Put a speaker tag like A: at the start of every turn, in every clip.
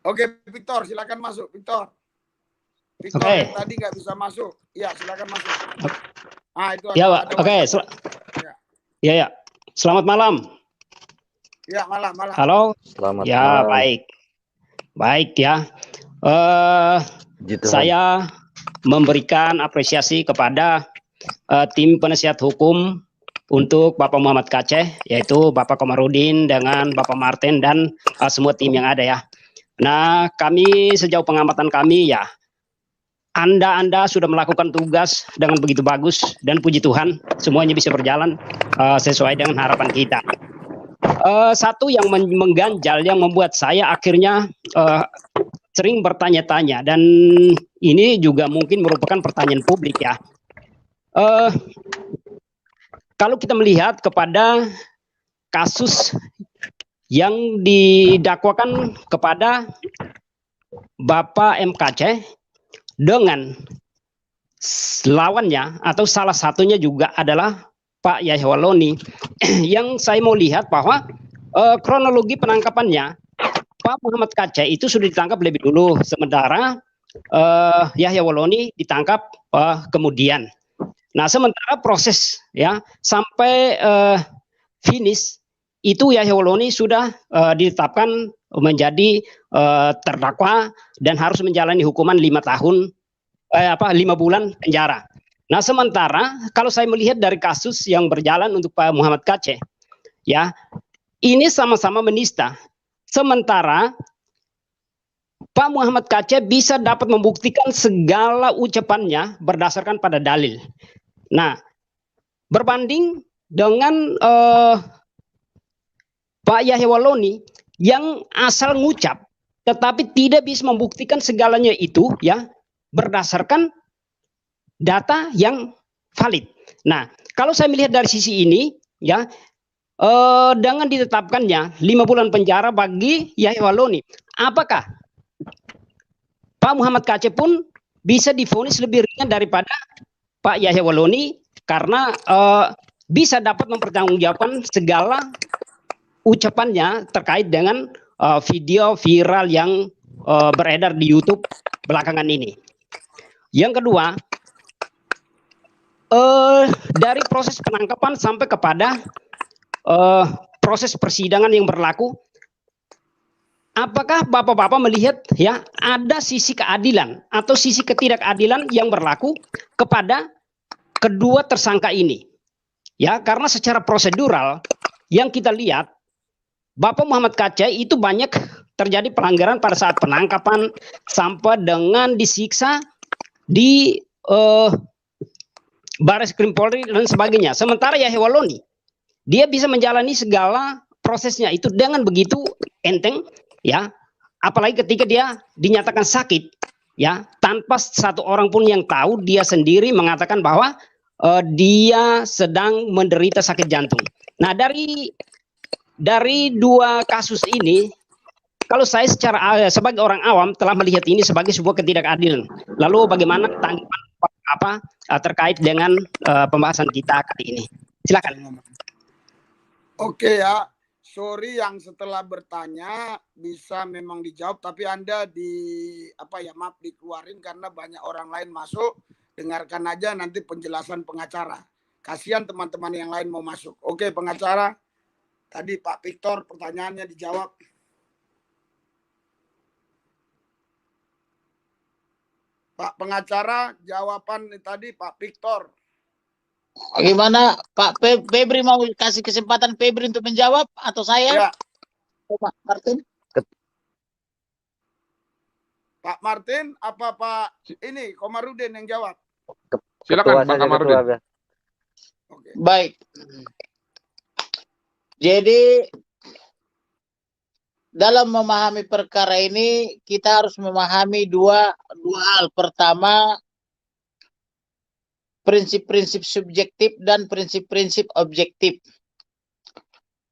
A: Oke, Victor, silakan masuk, Victor. Victor
B: Oke.
A: yang tadi nggak bisa masuk. Iya, silakan masuk. Ah, itu
B: Ya,
A: ada
B: Pak. Oke. Ya, ya. Selamat malam.
A: Ya, malam.
B: Halo.
C: Selamat
B: Ya,
C: malam.
B: baik ya. Saya memberikan apresiasi kepada tim penasihat hukum untuk Bapak Muhammad Kaceh, yaitu Bapak Komarudin dengan Bapak Martin dan semua tim yang ada ya. Nah, kami sejauh pengamatan kami ya, Anda sudah melakukan tugas dengan begitu bagus dan puji Tuhan semuanya bisa berjalan sesuai dengan harapan kita. Satu yang mengganjal yang membuat saya akhirnya sering bertanya-tanya, dan ini juga mungkin merupakan pertanyaan publik ya. Kalau kita melihat kepada kasus yang didakwakan kepada Bapak MKC dengan lawannya atau salah satunya juga adalah Pak Yahya Walloni, yang saya mau lihat bahwa kronologi penangkapannya Pak Muhammad Kaceh itu sudah ditangkap lebih dulu, sementara Yahya Walloni ditangkap kemudian. Nah, sementara proses ya sampai finish itu Yahya Walloni sudah ditetapkan menjadi terdakwa dan harus menjalani hukuman 5 tahun 5 bulan penjara. Nah, sementara kalau saya melihat dari kasus yang berjalan untuk Pak Muhammad Kaceh ya, ini sama-sama menista. Sementara Pak Muhammad Kaceh bisa dapat membuktikan segala ucapannya berdasarkan pada dalil. Nah, berbanding dengan Pak Yahya Walloni yang asal ngucap tetapi tidak bisa membuktikan segalanya itu ya berdasarkan data yang valid. Nah, kalau saya melihat dari sisi ini ya, dengan ditetapkannya 5 bulan penjara bagi Yahya Walloni, apakah Pak Muhammad Kaceh pun bisa divonis lebih ringan daripada Pak Yahya Walloni karena bisa dapat mempertanggungjawabkan segala ucapannya terkait dengan video viral yang beredar di YouTube belakangan ini. Yang kedua, dari proses penangkapan sampai kepada proses persidangan yang berlaku, apakah bapak-bapak melihat ya ada sisi keadilan atau sisi ketidakadilan yang berlaku kepada kedua tersangka ini? Ya, karena secara prosedural yang kita lihat Bapak Muhammad Kaceh itu banyak terjadi pelanggaran pada saat penangkapan sampai dengan disiksa di Baris Krim Polri dan sebagainya. Sementara Yahya Walloni dia bisa menjalani segala prosesnya itu dengan begitu enteng ya, apalagi ketika dia dinyatakan sakit ya, tanpa satu orang pun yang tahu, dia sendiri mengatakan bahwa dia sedang menderita sakit jantung. Nah, dari dua kasus ini, kalau saya sebagai orang awam telah melihat ini sebagai sebuah ketidakadilan. Lalu bagaimana tanggapan apa terkait dengan pembahasan kita kali ini? Silakan.
A: Oke ya, sorry yang setelah bertanya bisa memang dijawab, tapi Anda maaf dikeluarin karena banyak orang lain masuk. Dengarkan aja nanti penjelasan pengacara. Kasihan teman-teman yang lain mau masuk. Oke, pengacara. Tadi Pak Victor pertanyaannya dijawab. Pak pengacara, jawaban tadi Pak Victor.
D: Gimana Pak Febri, mau kasih kesempatan Febri untuk menjawab atau saya?
A: Ya.
D: Pak Martin.
A: Pak Martin apa Pak Komarudin yang jawab?
C: Silakan Pak Komarudin.
A: Oke.
D: Baik. Jadi dalam memahami perkara ini kita harus memahami dua hal. Pertama, prinsip-prinsip subjektif dan prinsip-prinsip objektif.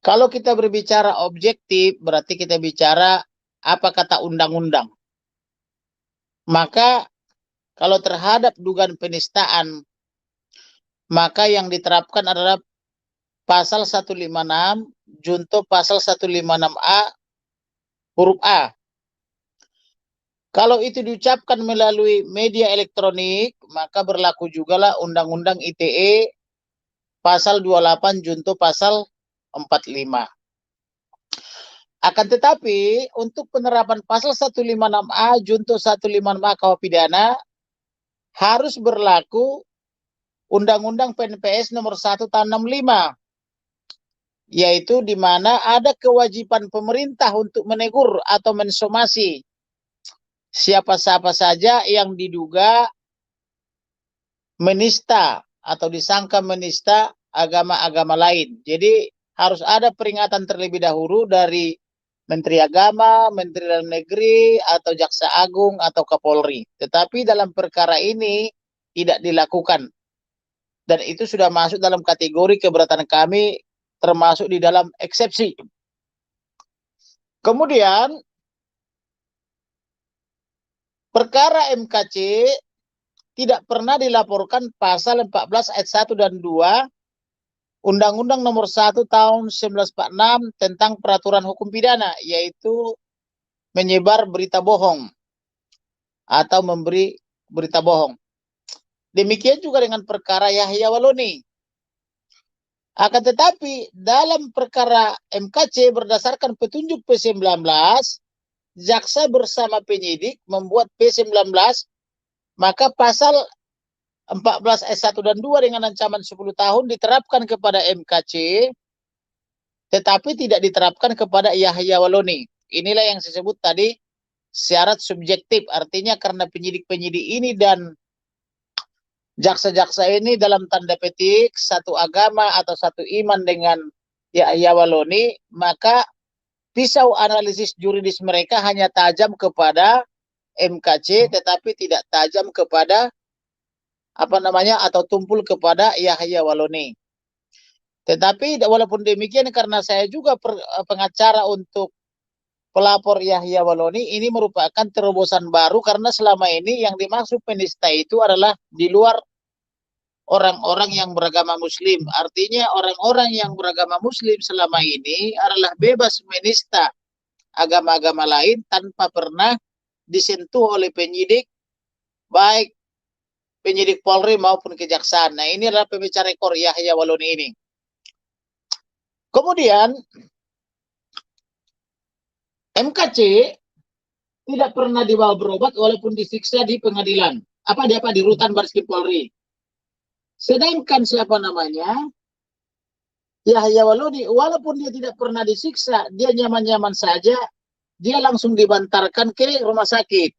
D: Kalau kita berbicara objektif, berarti kita bicara apa kata undang-undang. Maka kalau terhadap dugaan penistaan, maka yang diterapkan adalah pasal 156 junto pasal 156A huruf A. Kalau itu diucapkan melalui media elektronik, maka berlaku juga lah Undang-Undang ITE pasal 28 junto pasal 45. Akan tetapi, untuk penerapan pasal 156A junto 156A KUH pidana harus berlaku Undang-Undang PNPS nomor 1 tahun 65, yaitu di mana ada kewajiban pemerintah untuk menegur atau mensomasi siapa-siapa saja yang diduga menista atau disangka menista agama-agama lain. Jadi harus ada peringatan terlebih dahulu dari Menteri Agama, Menteri Dalam Negeri, atau Jaksa Agung, atau Kapolri. Tetapi dalam perkara ini tidak dilakukan. Dan itu sudah masuk dalam kategori keberatan kami, termasuk di dalam eksepsi. Kemudian, perkara MKC tidak pernah dilaporkan pasal 14 ayat 1 dan 2 Undang-Undang nomor 1 tahun 1946 tentang peraturan hukum pidana, yaitu menyebar berita bohong atau memberi berita bohong. Demikian juga dengan perkara Yahya Waloni. Akan tetapi dalam perkara MKC berdasarkan petunjuk P19, jaksa bersama penyidik membuat P19, maka pasal 14 ayat 1 dan 2 dengan ancaman 10 tahun diterapkan kepada MKC, tetapi tidak diterapkan kepada Yahya Waloni. Inilah yang saya sebut tadi syarat subjektif, artinya karena penyidik-penyidik ini dan jaksa-jaksa ini dalam tanda petik satu agama atau satu iman dengan Yahya Waloni, maka pisau analisis juridis mereka hanya tajam kepada MKC, tetapi tidak tajam kepada atau tumpul kepada Yahya Waloni. Tetapi walaupun demikian, karena saya juga pengacara untuk pelapor Yahya Waloni, ini merupakan terobosan baru karena selama ini yang dimaksud penista itu adalah di luar orang-orang yang beragama Muslim. Artinya orang-orang yang beragama Muslim selama ini adalah bebas menista agama-agama lain tanpa pernah disentuh oleh penyidik, baik penyidik Polri maupun kejaksaan. Nah, ini adalah pemecah rekor Yahya Waloni ini. Kemudian, MKC tidak pernah dibawa berobat walaupun disiksa di pengadilan. Di rutan Bareskrim Polri. Sedangkan Yahya Waloni, walaupun dia tidak pernah disiksa, dia nyaman-nyaman saja, dia langsung dibantarkan ke rumah sakit.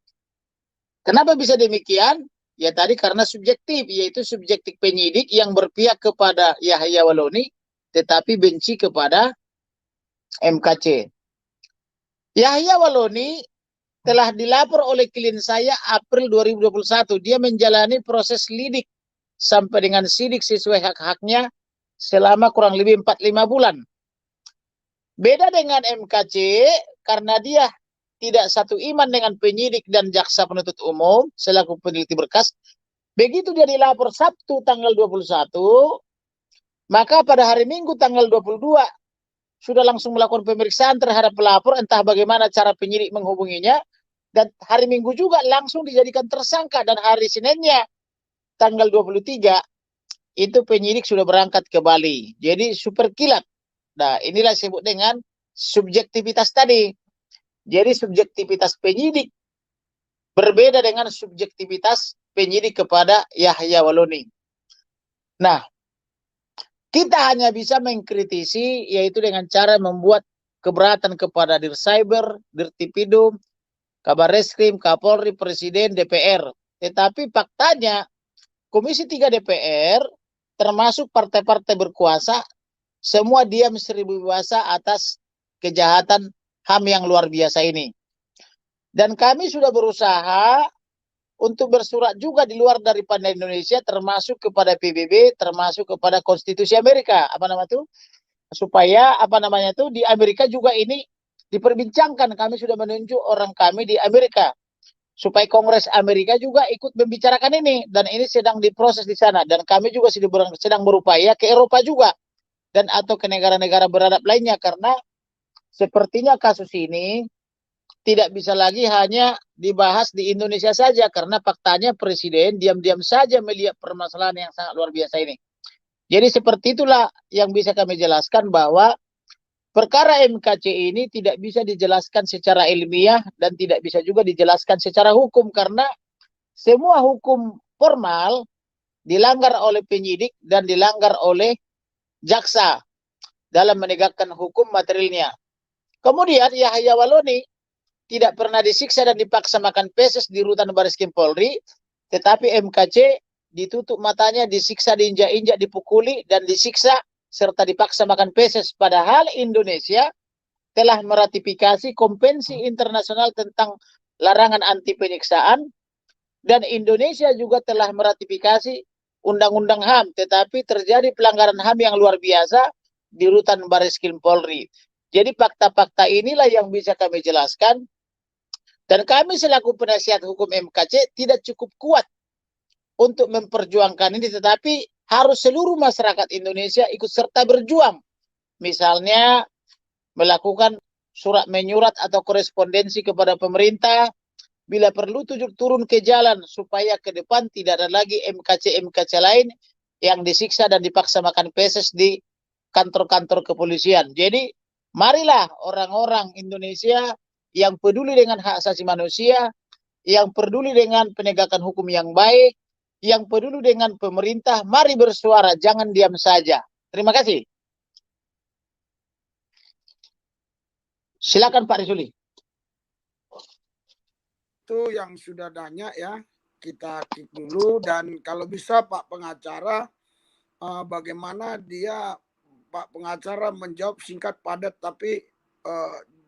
D: Kenapa bisa demikian? Ya tadi karena subjektif, yaitu subjektif penyidik yang berpihak kepada Yahya Waloni, tetapi benci kepada MKC. Yahya Waloni telah dilapor oleh klien saya April 2021. Dia menjalani proses lidik sampai dengan sidik sesuai hak-haknya selama kurang lebih 4-5 bulan. Beda dengan MKC, karena dia tidak satu iman dengan penyidik dan jaksa penuntut umum selaku peneliti berkas. Begitu dia dilapor Sabtu tanggal 21, maka pada hari Minggu tanggal 22 sudah langsung melakukan pemeriksaan terhadap pelapor, entah bagaimana cara penyidik menghubunginya, dan hari Minggu juga langsung dijadikan tersangka, dan hari Seninnya tanggal 23 itu penyidik sudah berangkat ke Bali. Jadi super kilat. Nah, inilah disebut dengan subjektivitas tadi. Jadi subjektivitas penyidik berbeda dengan subjektivitas penyidik kepada Yahya Waloni. Nah, kita hanya bisa mengkritisi, yaitu dengan cara membuat keberatan kepada Dircyber, Dirtipidum, Kabar Reskrim, Kapolri, Presiden, DPR. Tetapi faktanya Komisi 3 DPR, termasuk partai-partai berkuasa, semua diam seribu bahasa atas kejahatan HAM yang luar biasa ini. Dan kami sudah berusaha untuk bersurat juga di luar daripada Indonesia, termasuk kepada PBB, termasuk kepada konstitusi Amerika, supaya di Amerika juga ini diperbincangkan. Kami sudah menunjuk orang kami di Amerika supaya Kongres Amerika juga ikut membicarakan ini, dan ini sedang diproses di sana, dan kami juga sedang berupaya ke Eropa juga dan atau ke negara-negara beradab lainnya, karena sepertinya kasus ini tidak bisa lagi hanya dibahas di Indonesia saja, karena faktanya Presiden diam-diam saja melihat permasalahan yang sangat luar biasa ini. Jadi seperti itulah yang bisa kami jelaskan, bahwa perkara MKC ini tidak bisa dijelaskan secara ilmiah dan tidak bisa juga dijelaskan secara hukum, karena semua hukum formal dilanggar oleh penyidik dan dilanggar oleh jaksa dalam menegakkan hukum materialnya. Kemudian Yahya Waloni tidak pernah disiksa dan dipaksa makan peses di rutan Bareskrim Polri, tetapi MKC ditutup matanya, disiksa, diinjak-injak, dipukuli, dan disiksa, serta dipaksa makan peses. Padahal Indonesia telah meratifikasi Konvensi Internasional tentang Larangan Anti Penyiksaan, dan Indonesia juga telah meratifikasi Undang-Undang HAM, tetapi terjadi pelanggaran HAM yang luar biasa di rutan Bareskrim Polri. Jadi fakta-fakta inilah yang bisa kami jelaskan. Dan kami selaku penasihat hukum MKC tidak cukup kuat untuk memperjuangkan ini, tetapi harus seluruh masyarakat Indonesia ikut serta berjuang. Misalnya melakukan surat menyurat atau korespondensi kepada pemerintah, bila perlu turun ke jalan supaya ke depan tidak ada lagi MKC-MKC lain yang disiksa dan dipaksa makan peses di kantor-kantor kepolisian. Jadi marilah orang-orang Indonesia yang peduli dengan hak asasi manusia, yang peduli dengan penegakan hukum yang baik, yang peduli dengan pemerintah, mari bersuara, jangan diam saja. Terima kasih. Silakan Pak Rizuli.
A: Itu yang sudah banyak ya, kita keep dulu. Dan kalau bisa Pak pengacara, bagaimana dia Pak pengacara menjawab singkat padat tapi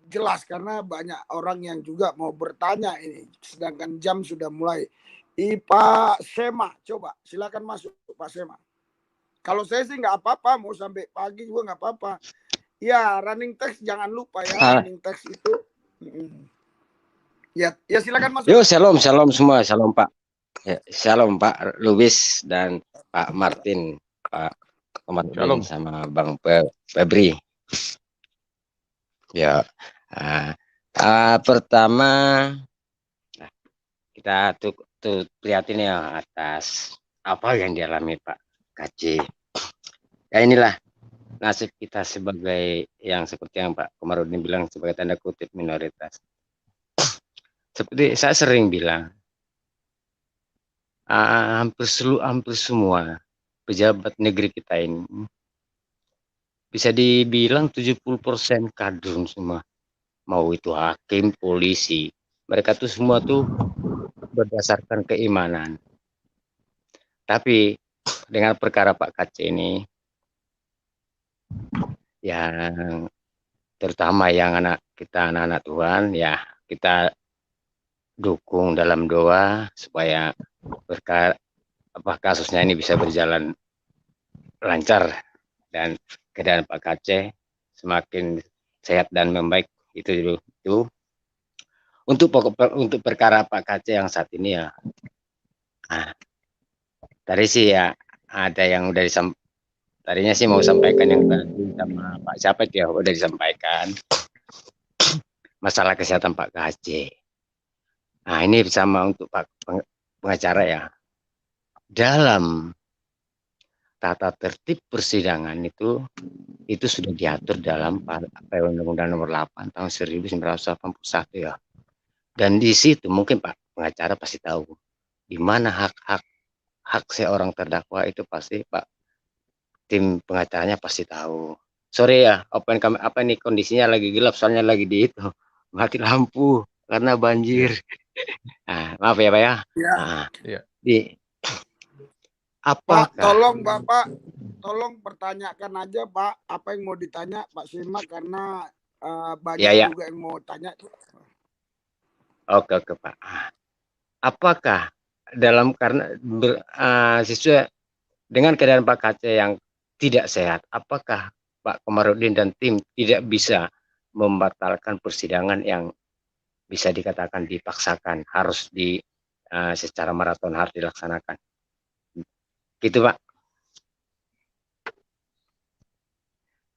A: jelas, karena banyak orang yang juga mau bertanya ini, sedangkan jam sudah mulai. Pak Sema, coba silakan masuk Pak Sema. Kalau saya sih nggak apa-apa, mau sampai pagi juga nggak apa-apa. Ya, running text jangan lupa ya, running text itu. Ya silakan masuk.
E: Yo, shalom semua, shalom Pak. Ya, shalom Pak Lubis dan Pak Martin, Pak Komarudin sama Bang Febri. Ya, pertama kita tuh lihatin ya atas apa yang dialami Pak KC. Ya inilah nasib kita sebagai yang seperti yang Pak Komarudin bilang sebagai tanda kutip minoritas. Seperti saya sering bilang, hampir semua pejabat negeri kita ini bisa dibilang 70% kadrun semua, mau itu hakim, polisi, mereka tuh semua tuh berdasarkan keimanan. Tapi dengan perkara Pak KC ini, yang terutama yang anak-anak Tuhan, ya kita dukung dalam doa supaya kasusnya ini bisa berjalan lancar dan keadaan Pak KC semakin sehat dan membaik. Itu dulu. Untuk perkara Pak KC yang saat ini ya, tadi sih ya ada yang udah tadinya sih mau sampaikan yang tadi sama Pak Capet ya udah disampaikan masalah kesehatan Pak KC. Nah ini sama untuk Pak pengacara ya, dalam tata tertib persidangan itu sudah diatur dalam Undang-Undang Nomor 8 tahun 1981 ya. Dan di situ mungkin Pak pengacara pasti tahu di mana hak seorang terdakwa itu, pasti Pak tim pengacaranya pasti tahu. Sorry ya, apa ini kondisinya lagi gelap soalnya lagi di itu mati lampu karena banjir. Nah, maaf ya Pak ya. Nah,
A: Pak, tolong Bapak, tolong pertanyakan aja Pak, apa yang mau ditanya Pak Sema, karena banyak juga yang mau tanya.
E: Oke Pak. Apakah karena sesuai dengan keadaan Pak KC yang tidak sehat, apakah Pak Komarudin dan tim tidak bisa membatalkan persidangan yang bisa dikatakan dipaksakan, harus secara maraton harus dilaksanakan? Gitu Pak.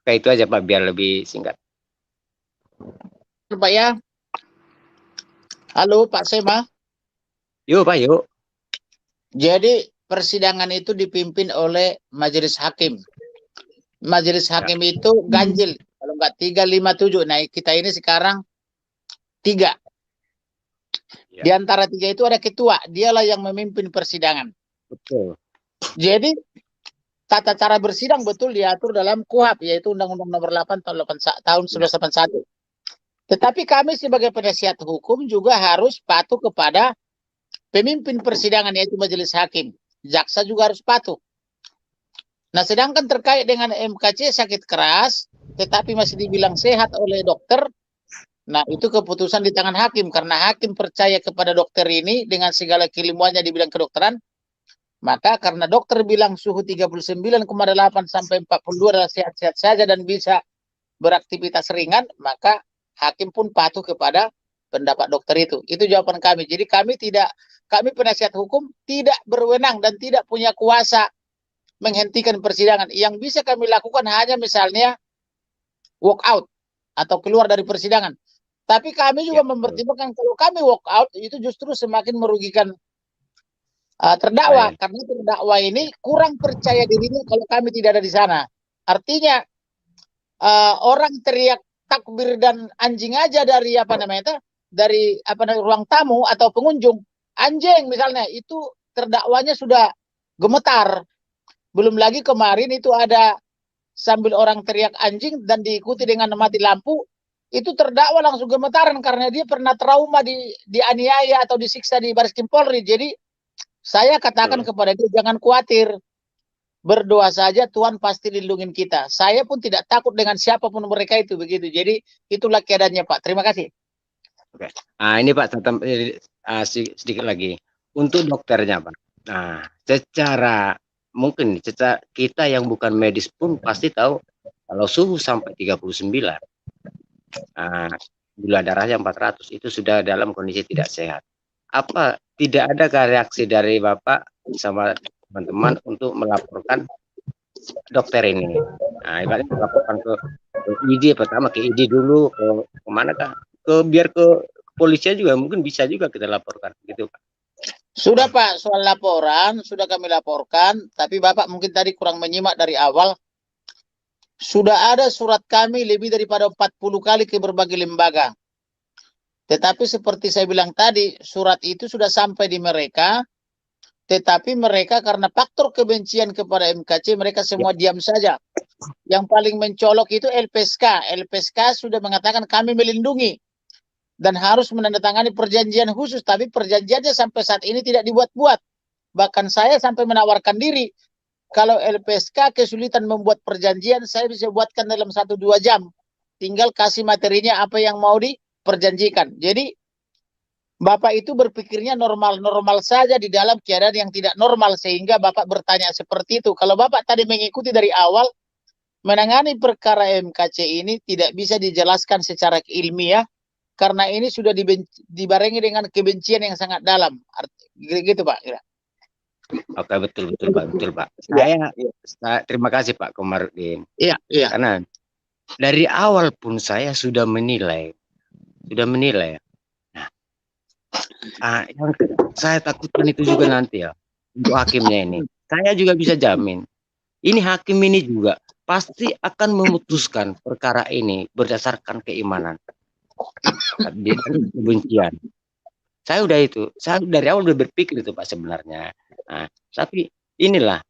E: Oke, itu aja Pak biar lebih singkat.
D: Pak ya. Halo Pak Sema.
E: Yuk Pak, yuk.
D: Jadi persidangan itu dipimpin oleh majelis hakim. Majelis hakim itu ganjil. Kalau nggak 3, 5, 7. Nah kita ini sekarang 3.
E: Ya.
D: Di antara 3 itu ada ketua. Dialah yang memimpin persidangan.
E: Betul.
D: Jadi tata cara bersidang betul diatur dalam KUHP, yaitu Undang-Undang Nomor 8 tahun 1981. Tetapi kami sebagai penasihat hukum juga harus patuh kepada pemimpin persidangan, yaitu majelis hakim. Jaksa juga harus patuh. Nah, sedangkan terkait dengan MKC sakit keras, tetapi masih dibilang sehat oleh dokter, nah itu keputusan di tangan hakim. Karena hakim percaya kepada dokter ini dengan segala keilmuannya di bidang kedokteran, maka karena dokter bilang suhu 39,8 sampai 42 adalah sehat-sehat saja dan bisa beraktivitas ringan, maka hakim pun patuh kepada pendapat dokter itu. Itu jawaban kami. Jadi kami penasihat hukum tidak berwenang dan tidak punya kuasa menghentikan persidangan. Yang bisa kami lakukan hanya misalnya walk out atau keluar dari persidangan. Tapi kami juga mempertimbangkan kalau kami walk out itu justru semakin merugikan terdakwa. Karena terdakwa ini kurang percaya dirinya kalau kami tidak ada di sana. Artinya orang teriak takbir dan anjing aja dari ruang tamu atau pengunjung, anjing misalnya, itu terdakwanya sudah gemetar. Belum lagi kemarin itu ada sambil orang teriak anjing dan diikuti dengan mati lampu, itu terdakwa langsung gemetaran karena dia pernah trauma dianiaya atau disiksa di Bareskrim Polri. Jadi saya katakan kepada dia, jangan khawatir, berdoa saja, Tuhan pasti lindungin kita. Saya pun tidak takut dengan siapapun mereka itu, begitu. Jadi itulah keadaannya Pak. Terima kasih.
E: Oke. Nah ini Pak, sedikit lagi untuk dokternya Pak. Nah secara kita yang bukan medis pun pasti tahu kalau suhu sampai 39, gula darahnya 400, itu sudah dalam kondisi tidak sehat. Apa tidak ada reaksi dari Bapak sama teman-teman untuk melaporkan dokter ini? Nah, ibaratnya melaporkan ke ID pertama, ke ID dulu, ke kemana kah? Biar ke kepolisian juga mungkin bisa juga kita laporkan, gitu Pak.
D: Sudah Pak, soal laporan sudah kami laporkan, tapi Bapak mungkin tadi kurang menyimak dari awal. Sudah ada surat kami lebih daripada 40 kali ke berbagai lembaga. Tetapi seperti saya bilang tadi, surat itu sudah sampai di mereka, tetapi mereka karena faktor kebencian kepada MKC, mereka semua diam saja. Yang paling mencolok itu LPSK. LPSK sudah mengatakan kami melindungi dan harus menandatangani perjanjian khusus, tapi perjanjiannya sampai saat ini tidak dibuat-buat. Bahkan saya sampai menawarkan diri, kalau LPSK kesulitan membuat perjanjian, saya bisa buatkan dalam 1-2 jam. Tinggal kasih materinya apa yang mau diperjanjikan. Jadi Bapak itu berpikirnya normal-normal saja di dalam keadaan yang tidak normal, sehingga Bapak bertanya seperti itu. Kalau Bapak tadi mengikuti dari awal, menangani perkara MKC ini tidak bisa dijelaskan secara ilmiah, karena ini sudah dibarengi dengan kebencian yang sangat dalam. Gitu Pak.
E: Oke, betul Pak. Saya terima kasih Pak Komarudin.
D: Iya.
E: Karena dari awal pun saya sudah menilai. Nah, yang saya takutkan itu juga nanti ya untuk hakimnya ini. Saya juga bisa jamin, ini hakim ini juga pasti akan memutuskan perkara ini berdasarkan keimanan. Kebencian. Saya dari awal udah berpikir itu Pak sebenarnya. Nah, tapi inilah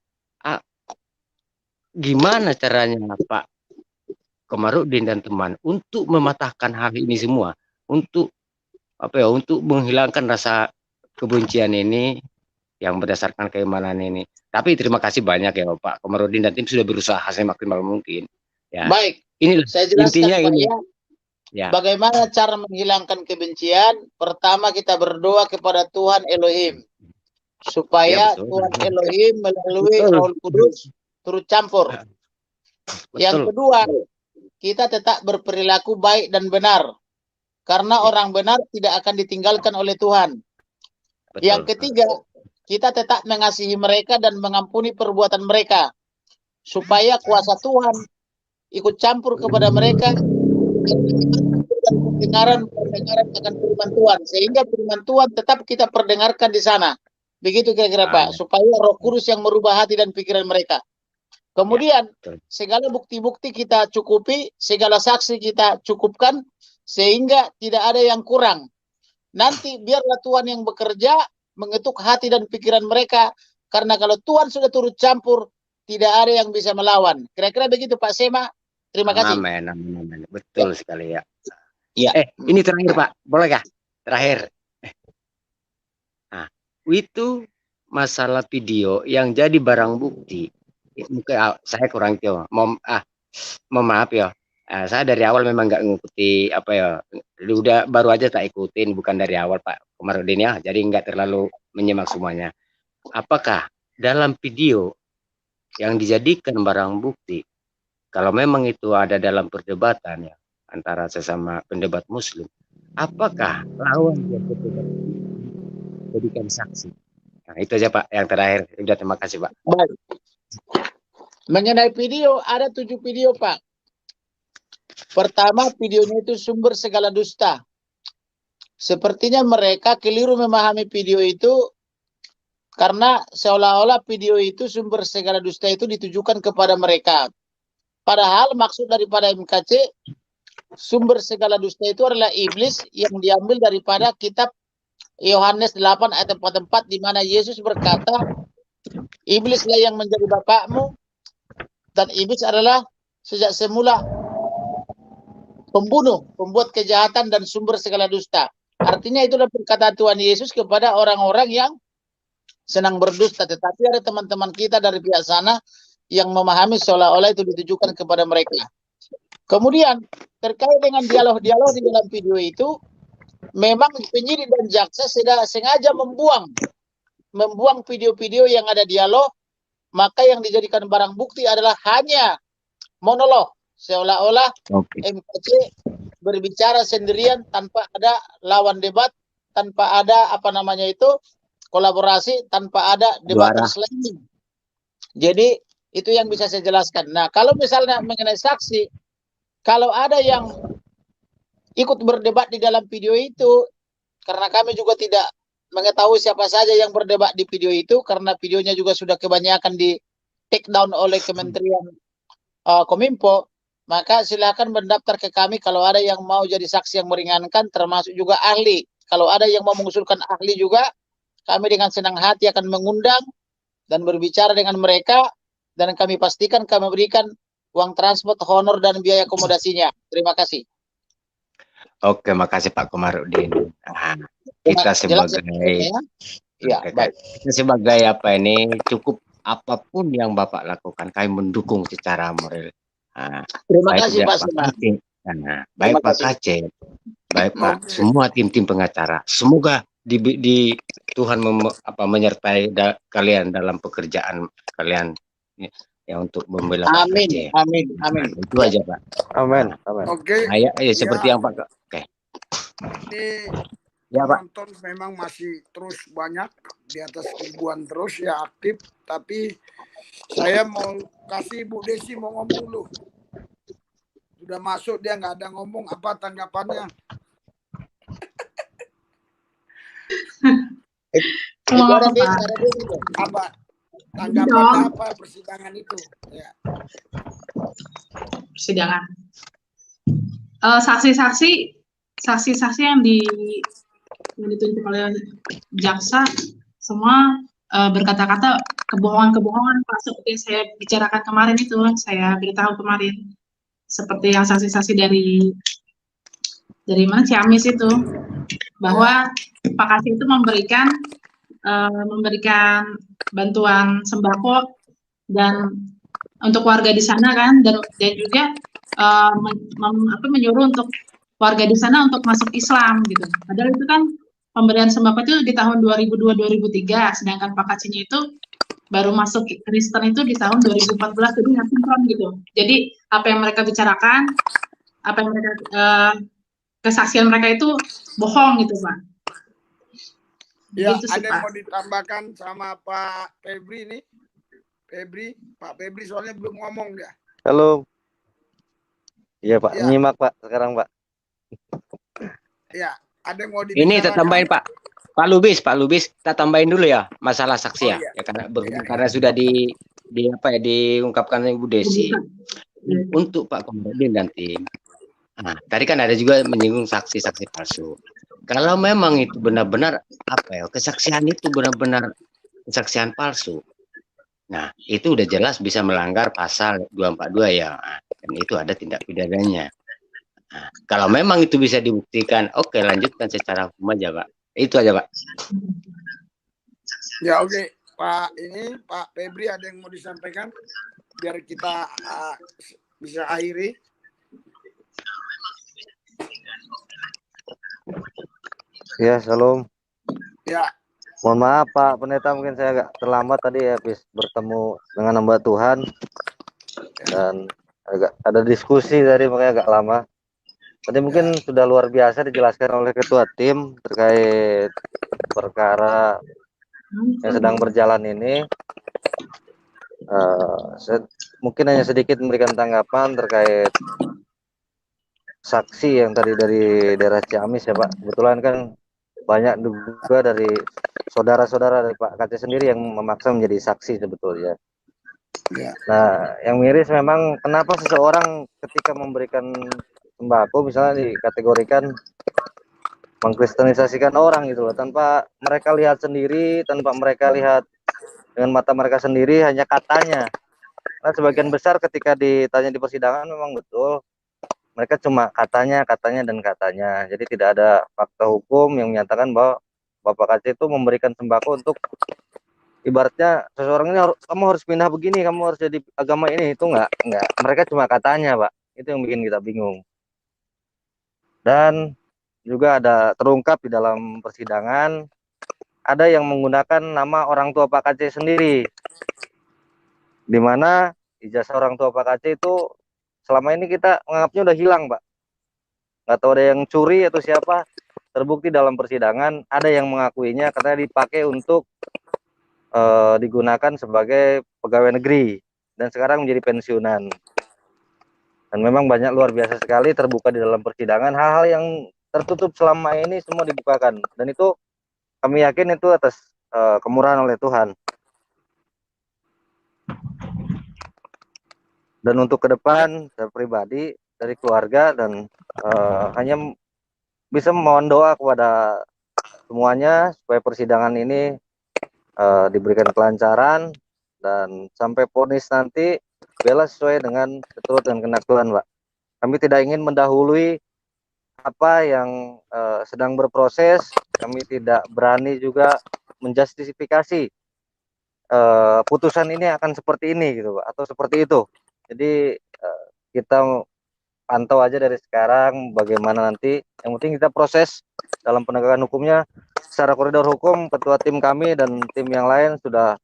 E: gimana caranya Pak Komarudin dan teman untuk mematahkan hal ini semua, untuk menghilangkan rasa kebencian ini yang berdasarkan keimanan ini. Tapi terima kasih banyak ya Pak Komarudin dan tim sudah berusaha semaksimal mungkin. Ya.
D: Baik.
E: Ini
D: saya jelaskan
E: intinya
D: Pak,
E: ini.
D: Ya. Bagaimana cara menghilangkan kebencian? Pertama kita berdoa kepada Tuhan Elohim supaya Tuhan Elohim melalui Roh Kudus turut campur. Yang kedua, kita tetap berperilaku baik dan benar, karena orang benar tidak akan ditinggalkan oleh Tuhan. Yang ketiga, kita tetap mengasihi mereka dan mengampuni perbuatan mereka, supaya kuasa Tuhan ikut campur kepada mereka pendengaran akan firman Tuhan, sehingga firman Tuhan tetap kita perdengarkan di sana. Begitu kira-kira Pak, supaya Roh Kudus yang merubah hati dan pikiran mereka. Kemudian segala bukti-bukti kita cukupi, segala saksi kita cukupkan, sehingga tidak ada yang kurang. Nanti biarlah Tuhan yang bekerja mengetuk hati dan pikiran mereka, karena kalau Tuhan sudah turut campur, tidak ada yang bisa melawan. Kira-kira begitu Pak Sema. Terima kasih.
E: Amin, amin, amin. Betul sekali ya.
D: Ya.
E: Ini terakhir Pak, boleh kah? Terakhir. Nah, itu masalah video yang jadi barang bukti. Mungkin saya kurang tahu. Mohon maaf ya. Saya dari awal memang nggak ngikuti apa ya. Udah baru aja tak ikutin, bukan dari awal Pak Komarudin ya. Jadi nggak terlalu menyimak semuanya. Apakah dalam video yang dijadikan barang bukti, kalau memang itu ada dalam perdebatan ya antara sesama pendebat Muslim, apakah lawan yang berdebat jadikan saksi? Nah, itu aja Pak yang terakhir. Sudah, terima kasih Pak.
D: Baik. Mengenai video, ada 7 video Pak. Pertama, videonya itu sumber segala dusta. Sepertinya mereka keliru memahami video itu, karena seolah-olah video itu sumber segala dusta itu ditujukan kepada mereka. Padahal maksud daripada MKC, sumber segala dusta itu adalah iblis yang diambil daripada kitab Yohanes 8 ayat 44, di mana Yesus berkata, iblislah yang menjadi bapakmu, dan iblis adalah sejak semula pembunuh, pembuat kejahatan dan sumber segala dusta. Artinya itulah perkataan Tuhan Yesus kepada orang-orang yang senang berdusta. Tetapi ada teman-teman kita dari pihak sana yang memahami seolah-olah itu ditujukan kepada mereka. Kemudian terkait dengan dialog-dialog di dalam video itu, memang penyidik dan jaksa sengaja membuang video-video yang ada dialog, maka yang dijadikan barang bukti adalah hanya monolog, seolah-olah MKC berbicara sendirian tanpa ada lawan debat, tanpa ada kolaborasi, tanpa ada debat selain. Jadi itu yang bisa saya jelaskan. Nah, kalau misalnya mengenai saksi, kalau ada yang ikut berdebat di dalam video itu, karena kami juga tidak mengetahui siapa saja yang berdebat di video itu, karena videonya juga sudah kebanyakan di take down oleh Kementerian Kominfo, maka silakan mendaftar ke kami kalau ada yang mau jadi saksi yang meringankan, termasuk juga ahli. Kalau ada yang mau mengusulkan ahli juga, kami dengan senang hati akan mengundang dan berbicara dengan mereka, dan kami pastikan kami berikan uang transport, honor, dan biaya akomodasinya. Terima kasih.
E: Oke, makasih Pak Komarudin. Nah, kita sebagai kita sebagai cukup apapun yang Bapak lakukan, kami mendukung secara moral. Nah,
D: terima kasih Pak
E: Aceh. Nah, baik Pak Aceh, baik Pak, semua tim-tim pengacara. Semoga di Tuhan menyertai kalian dalam pekerjaan kalian ya untuk membela Pak Aceh.
D: Amin.
E: Itu aja Pak.
C: Amin.
A: Oke.
E: Seperti yang Pak. Oke.
A: Ini
E: ya Pak.
A: penonton memang masih terus banyak, di atas ribuan terus ya aktif, tapi saya mau kasih Bu Desi mau ngomong dulu. Sudah masuk dia nggak ada ngomong, apa tanggapannya? Apa tanggapannya apa persidangan itu? Ya.
F: Persidangan. Saksi-saksi yang ditunjuk oleh jaksa semua berkata-kata kebohongan-kebohongan, Pak, seperti yang saya bicarakan kemarin itu, saya beritahu kemarin, seperti yang saksi-saksi dari mana Ciamis itu, bahwa Pak Kasih itu memberikan bantuan sembako dan untuk warga di sana kan, dan juga menyuruh untuk warga di sana untuk masuk Islam gitu. Padahal itu kan pemberian sembako itu di tahun 2002-2003, sedangkan Pak Kasihnya itu baru masuk Kristen itu di tahun 2014, jadi nggak sinkron gitu. Jadi apa yang mereka bicarakan, apa yang mereka kesaksian mereka itu bohong gitu Pak.
A: Ya,
F: gitu
A: ada
F: sih,
A: yang mau ditambahkan sama Pak Febri nih? Pak Febri soalnya belum ngomong dia.
C: Halo. Iya Pak,
A: Ya.
C: nyimak Pak sekarang Pak.
A: Ya, ada yang mau
E: Ini kita tambahin
A: dibicarakan?
E: Pak Lubis, kita tambahin dulu ya masalah saksi
A: Oh
E: ya.
A: iya.
E: Ya karena
A: Iya,
E: karena sudah di apa ya diungkapkan Ibu Desi.
F: Iya.
E: Untuk Pak Komarudin dan tim. Nah, tadi kan ada juga menyinggung saksi-saksi palsu. Kalau memang itu benar-benar apa ya, kesaksian itu benar-benar kesaksian palsu. Nah, itu udah jelas bisa melanggar pasal 242 ya. Nah, dan itu ada tindak pidananya. Nah, kalau memang itu bisa dibuktikan, oke lanjutkan secara hukum aja, Pak. Itu aja, Pak.
A: Ya oke, Pak ini Pak Febri ada yang mau disampaikan biar kita bisa akhiri.
C: Ya, Salam.
A: Ya.
C: Mohon maaf Pak Pendeta, mungkin saya agak terlambat tadi ya, habis bertemu dengan hamba Tuhan dan agak ada diskusi tadi makanya agak lama. Tadi mungkin sudah luar biasa dijelaskan oleh ketua tim terkait perkara yang sedang berjalan ini. Mungkin hanya sedikit memberikan tanggapan terkait saksi yang tadi dari daerah Ciamis ya Pak. Kebetulan kan banyak juga dari saudara-saudara dari Pak KC sendiri yang memaksa menjadi saksi sebetulnya. Nah, yang miris memang kenapa seseorang ketika memberikan sembako misalnya dikategorikan mengkristenisasikan orang gitu loh, tanpa mereka lihat sendiri, tanpa mereka lihat dengan mata mereka sendiri, hanya katanya. Nah, sebagian besar ketika ditanya di persidangan memang betul mereka cuma katanya dan katanya. Jadi tidak ada fakta hukum yang menyatakan bahwa Bapak KC itu memberikan sembako untuk ibaratnya seseorang ini kamu harus pindah begini, kamu harus jadi agama ini. Itu enggak. Mereka cuma katanya, Pak. Itu yang bikin kita bingung. Dan juga ada terungkap di dalam persidangan ada yang menggunakan nama orang tua Pak KC sendiri. Di mana ijazah orang tua Pak KC itu selama ini kita menganggapnya udah hilang, Pak. Nggak tahu ada yang curi atau siapa. Terbukti dalam persidangan ada yang mengakuinya katanya dipakai untuk digunakan sebagai pegawai negeri dan sekarang menjadi pensiunan. Dan memang banyak luar biasa sekali terbuka di dalam persidangan hal-hal yang tertutup selama ini semua dibukakan, dan itu kami yakin itu atas kemurahan oleh Tuhan. Dan untuk ke depan saya pribadi dari keluarga dan hanya bisa memohon doa kepada semuanya supaya persidangan ini diberikan kelancaran dan sampai vonis nanti bela sesuai dengan keturut dan kehendak Tuhan, Pak. Kami tidak ingin mendahului apa yang sedang berproses. Kami tidak berani juga menjustifikasi putusan ini akan seperti ini gitu, Pak, atau seperti itu. Jadi kita pantau aja dari sekarang bagaimana nanti. Yang penting kita proses dalam penegakan hukumnya secara koridor hukum. Ketua tim kami dan tim yang lain sudah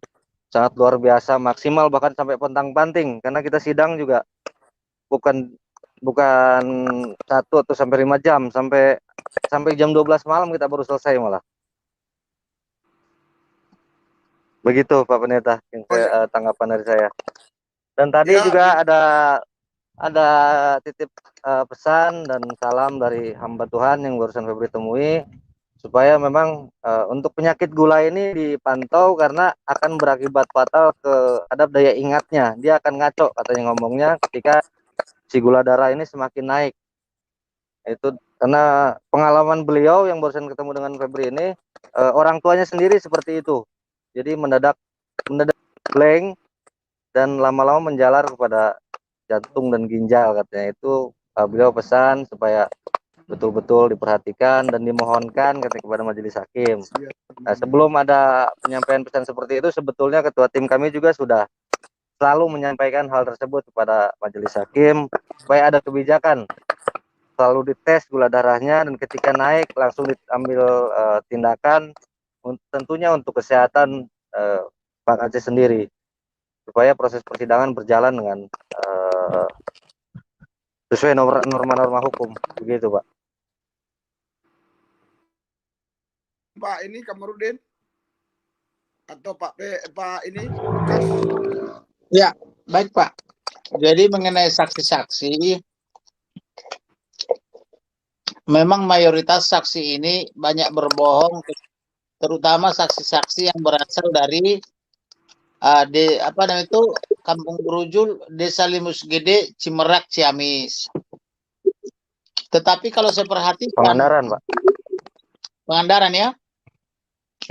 C: sangat luar biasa maksimal, bahkan sampai pontang-panting, karena kita sidang juga bukan 1 atau sampai 5 jam, sampai jam 12 malam kita baru selesai malah. Begitu Pak Pendeta yang tanggapan dari saya. Dan tadi juga ada titip pesan dan salam dari hamba Tuhan yang barusan Febri temui, supaya memang untuk penyakit gula ini dipantau karena akan berakibat fatal terhadap daya ingatnya. Dia akan ngaco katanya ngomongnya ketika si gula darah ini semakin naik. Itu karena pengalaman beliau yang barusan ketemu dengan Febri ini, orang tuanya sendiri seperti itu. Jadi mendadak blank dan lama-lama menjalar kepada jantung dan ginjal katanya. Itu beliau pesan supaya betul-betul diperhatikan dan dimohonkan kepada majelis hakim. Nah, sebelum ada penyampaian pesan seperti itu, sebetulnya ketua tim kami juga sudah selalu menyampaikan hal tersebut kepada majelis hakim supaya ada kebijakan selalu dites gula darahnya, dan ketika naik langsung diambil tindakan, tentunya untuk kesehatan Pak Aceh sendiri, supaya proses persidangan berjalan dengan sesuai norma-norma hukum. Begitu Pak.
A: Pak ini Kamarudin atau Pak ini
D: Ya, baik Pak. Jadi mengenai saksi-saksi, memang mayoritas saksi ini banyak berbohong, terutama saksi-saksi yang berasal dari Kampung Berujul, Desa Limus Gede, Cimerak, Ciamis. Tetapi kalau saya perhatikan
C: Pangandaran, Pak.
D: Pangandaran ya?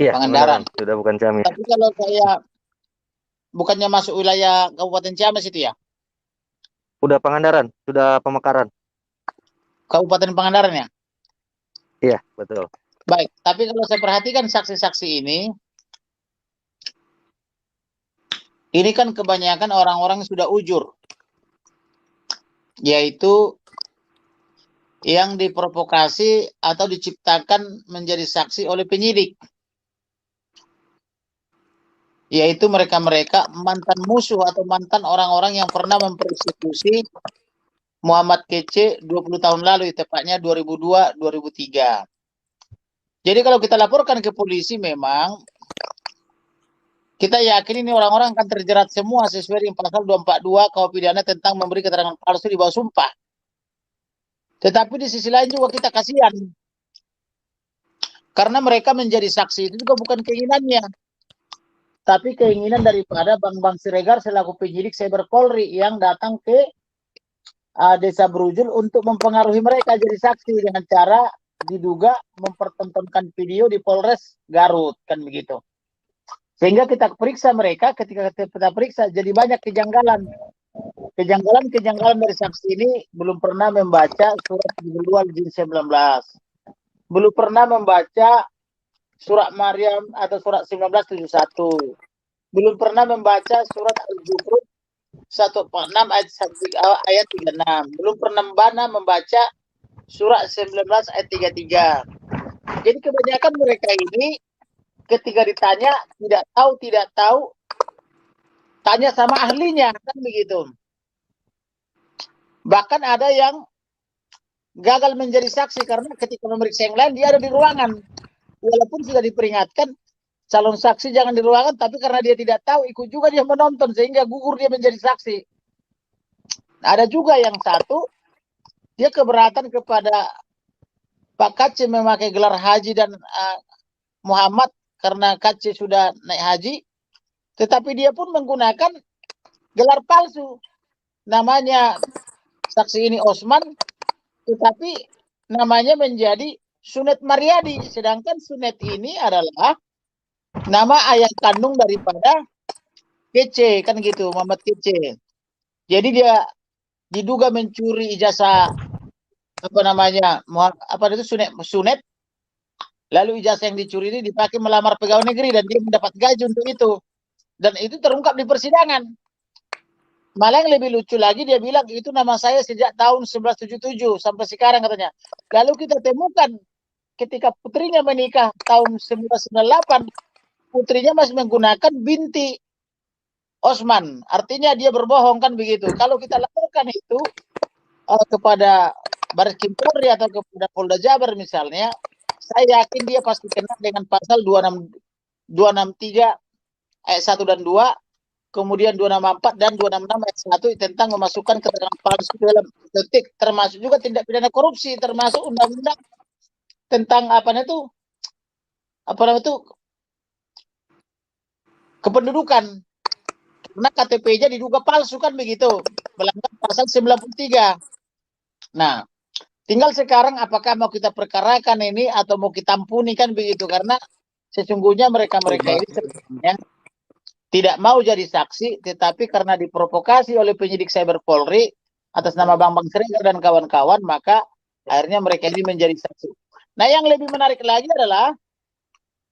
C: Iya,
D: Pangandaran.
C: Sudah bukan Ciamis.
D: Tapi kalau saya bukannya masuk wilayah Kabupaten Ciamis itu ya?
C: Udah Pangandaran, sudah Pemekaran.
D: Kabupaten Pangandaran ya?
C: Iya, betul.
D: Baik, tapi kalau saya perhatikan saksi-saksi ini kan kebanyakan orang-orang yang sudah ujur, yaitu yang diprovokasi atau diciptakan menjadi saksi oleh penyidik, yaitu mereka-mereka mantan musuh atau mantan orang-orang yang pernah mempersekusi Muhammad Kece 20 tahun lalu, tepatnya 2002-2003. Jadi kalau kita laporkan ke polisi, memang kita yakin ini orang-orang akan terjerat semua sesuai dengan pasal 242 KUH pidana tentang memberi keterangan palsu di bawah sumpah. Tetapi di sisi lain juga kita kasihan, karena mereka menjadi saksi itu juga bukan keinginannya, tapi keinginan daripada Bang Siregar selaku penyidik Cyber Polri yang datang ke Desa Berujul untuk mempengaruhi mereka jadi saksi dengan cara diduga mempertontonkan video di Polres Garut, kan begitu. Sehingga kita periksa mereka, ketika kita periksa jadi banyak kejanggalan. Kejanggalan dari saksi ini belum pernah membaca surat 19, belum pernah membaca surat Maryam atau surat 1971, belum pernah membaca surat Al-Zukhruf 146 ayat 36, belum pernah membaca surat 19 ayat 33. Jadi kebanyakan mereka ini ketika ditanya tidak tahu, tanya sama ahlinya, kan begitu. Bahkan ada yang gagal menjadi saksi karena ketika memeriksa yang lain dia ada di ruangan, walaupun sudah diperingatkan calon saksi jangan di ruangan, tapi karena dia tidak tahu ikut juga dia menonton sehingga gugur dia menjadi saksi. Ada juga yang satu, dia keberatan kepada Pak Kacce memakai gelar haji dan Muhammad karena Kacce sudah naik haji, tetapi dia pun menggunakan gelar palsu. Namanya saksi ini Osman, tetapi namanya menjadi Sunet Mariadi, sedangkan Sunet ini adalah nama ayah kandung daripada Kece, kan gitu, Muhammad Kece. Jadi dia diduga mencuri ijazah Sunet, lalu ijazah yang dicuri ini dipakai melamar pegawai negeri dan dia mendapat gaji untuk itu, dan itu terungkap di persidangan. Malah yang lebih lucu lagi, dia bilang itu nama saya sejak tahun 1977 sampai sekarang katanya. Lalu kita temukan ketika putrinya menikah tahun 1998, putrinya masih menggunakan binti Osman, artinya dia berbohong, kan begitu. Kalau kita laporkan itu kepada Baris Krim Polri atau kepada Polda Jabar misalnya, saya yakin dia pasti kena dengan pasal 263 ayat 1 dan 2, kemudian 264 dan 266 ayat 1 tentang memasukkan keterangan palsu dalam detik, termasuk juga tindak pidana korupsi, termasuk undang-undang tentang kependudukan. Karena KTP-nya diduga palsu, kan begitu, melanggar pasal 93. Nah, tinggal sekarang apakah mau kita perkarakan ini atau mau kita ampuni, kan begitu, karena sesungguhnya mereka-mereka ini sebenarnya tidak mau jadi saksi, tetapi karena diprovokasi oleh penyidik Cyber Polri atas nama Bang Siregar dan kawan-kawan, maka akhirnya mereka ini menjadi saksi. Nah, yang lebih menarik lagi adalah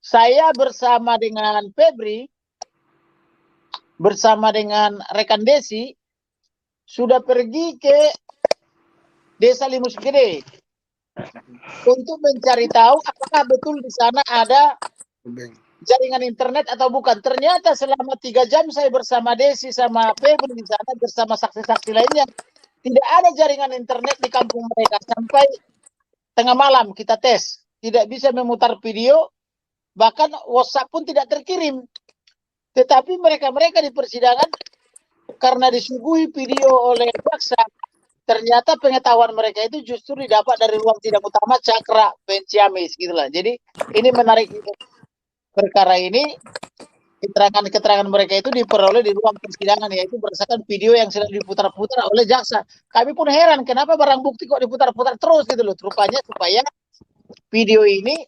D: saya bersama dengan Febri, bersama dengan rekan Desi, sudah pergi ke Desa Limus Gede untuk mencari tahu apakah betul di sana ada jaringan internet atau bukan. Ternyata selama 3 jam saya bersama Desi sama Febri di sana bersama saksi-saksi lainnya, tidak ada jaringan internet di kampung mereka. Sampai tengah malam kita tes, tidak bisa memutar video, bahkan WhatsApp pun tidak terkirim. Tetapi mereka-mereka di persidangan karena disuguhi video oleh jaksa ternyata pengetahuan mereka itu justru didapat dari ruang sidang utama Cakra Ciamis gitulah. Jadi ini menarik, perkara ini keterangan mereka itu diperoleh di ruang persidangan, yaitu berdasarkan video yang sedang diputar-putar oleh jaksa. Kami pun heran kenapa barang bukti kok diputar-putar terus gitu loh. Rupanya supaya video ini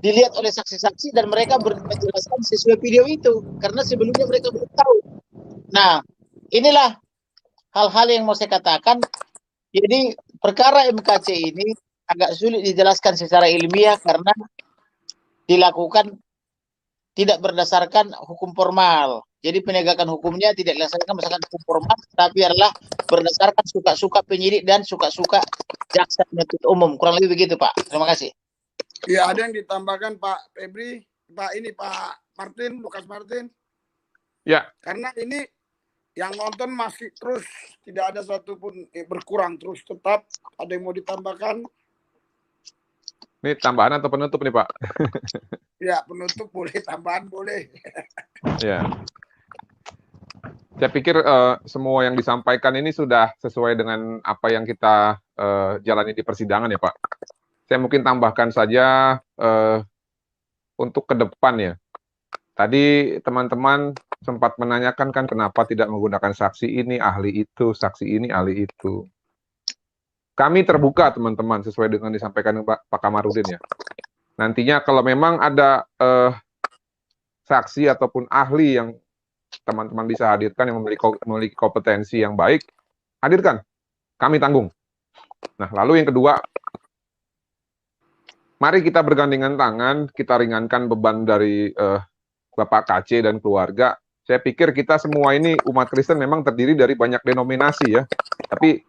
D: dilihat oleh saksi-saksi dan mereka menjelaskan sesuai video itu, karena sebelumnya mereka belum tahu. Nah, inilah hal-hal yang mau saya katakan. Jadi perkara MKC ini agak sulit dijelaskan secara ilmiah karena dilakukan tidak berdasarkan hukum formal. Jadi penegakan hukumnya tidak dilaksanakan berdasarkan hukum formal, tapi adalah berdasarkan suka-suka penyidik dan suka-suka jaksa penuntut umum. Kurang lebih begitu, Pak. Terima kasih.
A: Ya, ada yang ditambahkan Pak Febri, Pak Martin, Lukas Martin.
G: Ya.
A: Karena ini yang nonton masih terus, tidak ada satupun berkurang terus, tetap ada yang mau ditambahkan.
G: Ini tambahan atau penutup nih Pak?
A: Ya, penutup boleh, tambahan boleh.
G: Ya. Saya pikir semua yang disampaikan ini sudah sesuai dengan apa yang kita jalani di persidangan ya Pak. Saya mungkin tambahkan saja untuk ke depan ya. Tadi teman-teman sempat menanyakan kan kenapa tidak menggunakan saksi ini, ahli itu, saksi ini, ahli itu. Kami terbuka teman-teman sesuai dengan disampaikan Pak Kamarudin ya. Nantinya kalau memang ada saksi ataupun ahli yang teman-teman bisa hadirkan yang memiliki kompetensi yang baik, hadirkan. Kami tanggung. Nah, lalu yang kedua, mari kita bergandengan tangan, kita ringankan beban dari Bapak KC dan keluarga. Saya pikir kita semua ini umat Kristen memang terdiri dari banyak denominasi ya. Tapi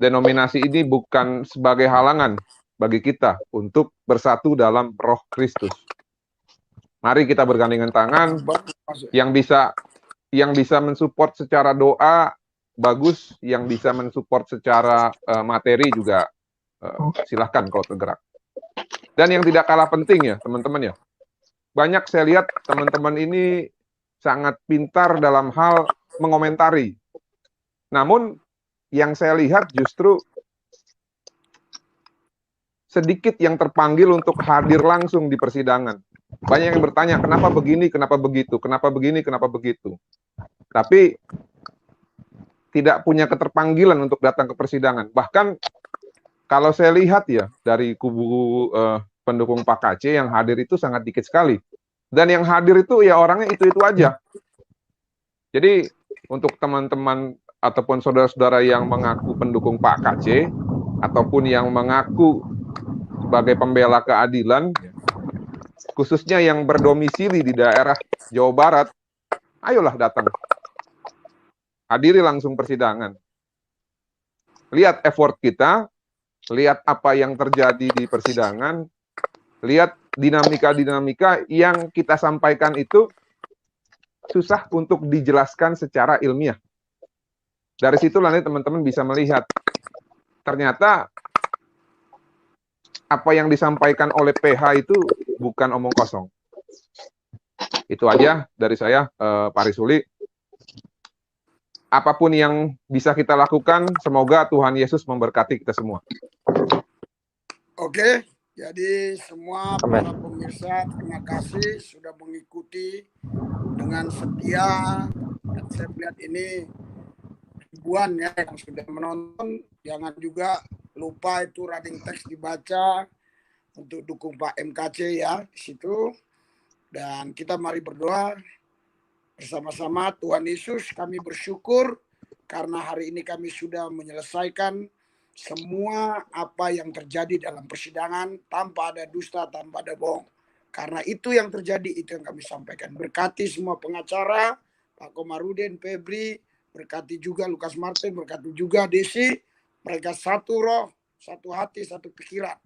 G: denominasi ini bukan sebagai halangan bagi kita untuk bersatu dalam Roh Kristus. Mari kita bergandengan tangan, yang bisa mensupport secara doa bagus, yang bisa mensupport secara materi juga silahkan kalau tergerak. Dan yang tidak kalah penting ya teman-teman ya, banyak saya lihat teman-teman ini sangat pintar dalam hal mengomentari. Namun yang saya lihat justru sedikit yang terpanggil untuk hadir langsung di persidangan. Banyak yang bertanya, kenapa begini, kenapa begitu, kenapa begini, kenapa begitu. Tapi tidak punya keterpanggilan untuk datang ke persidangan. Bahkan kalau saya lihat ya, dari kubu pendukung Pak KC yang hadir itu sangat dikit sekali. Dan yang hadir itu ya orangnya itu-itu aja. Jadi untuk teman-teman ataupun saudara-saudara yang mengaku pendukung Pak KC, ataupun yang mengaku sebagai pembela keadilan, khususnya yang berdomisili di daerah Jawa Barat, ayolah datang. Hadiri langsung persidangan. Lihat effort kita, lihat apa yang terjadi di persidangan, lihat dinamika-dinamika yang kita sampaikan itu susah untuk dijelaskan secara ilmiah. Dari situ nanti teman-teman bisa melihat, ternyata apa yang disampaikan oleh PH itu bukan omong kosong. Itu aja dari saya, Pak Risuli. Apapun yang bisa kita lakukan, semoga Tuhan Yesus memberkati kita semua.
A: Oke, jadi semua para pemirsa, terima kasih sudah mengikuti dengan setia. Dan saya melihat ini ribuan ya yang sudah menonton. Jangan juga lupa itu running text dibaca untuk dukung Pak MKC ya di situ. Dan kita mari berdoa bersama-sama. Tuhan Yesus, kami bersyukur karena hari ini kami sudah menyelesaikan semua apa yang terjadi dalam persidangan tanpa ada dusta, tanpa ada bohong. Karena itu yang terjadi, itu yang kami sampaikan. Berkati semua pengacara, Pak Komarudin, Febri, berkati juga Lukas Martin, berkati juga Desi. Mereka satu roh, satu hati, satu pikiran.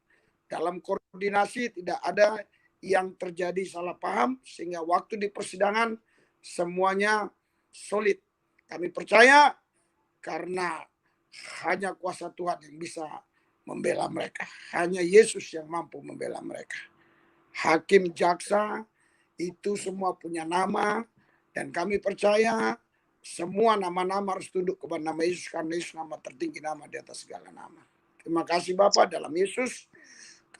A: Dalam koordinasi tidak ada yang terjadi salah paham, sehingga waktu di persidangan semuanya solid. Kami percaya karena hanya kuasa Tuhan yang bisa membela mereka. Hanya Yesus yang mampu membela mereka. Hakim, jaksa, itu semua punya nama. Dan kami percaya semua nama-nama harus tunduk kepada nama Yesus, karena Yesus nama tertinggi, nama di atas segala nama. Terima kasih Bapak dalam Yesus.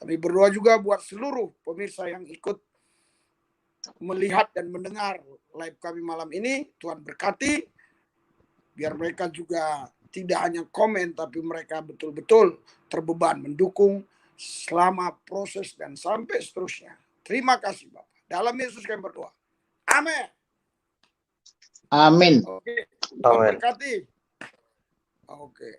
A: Kami berdoa juga buat seluruh pemirsa yang ikut melihat dan mendengar live kami malam ini. Tuhan berkati, biar mereka juga tidak hanya komen, tapi mereka betul-betul terbeban mendukung selama proses dan sampai seterusnya. Terima kasih Bapak. Dalam Yesus kami berdoa. Amin.
D: Amin.
A: Oke. Tuhan berkati. Oke.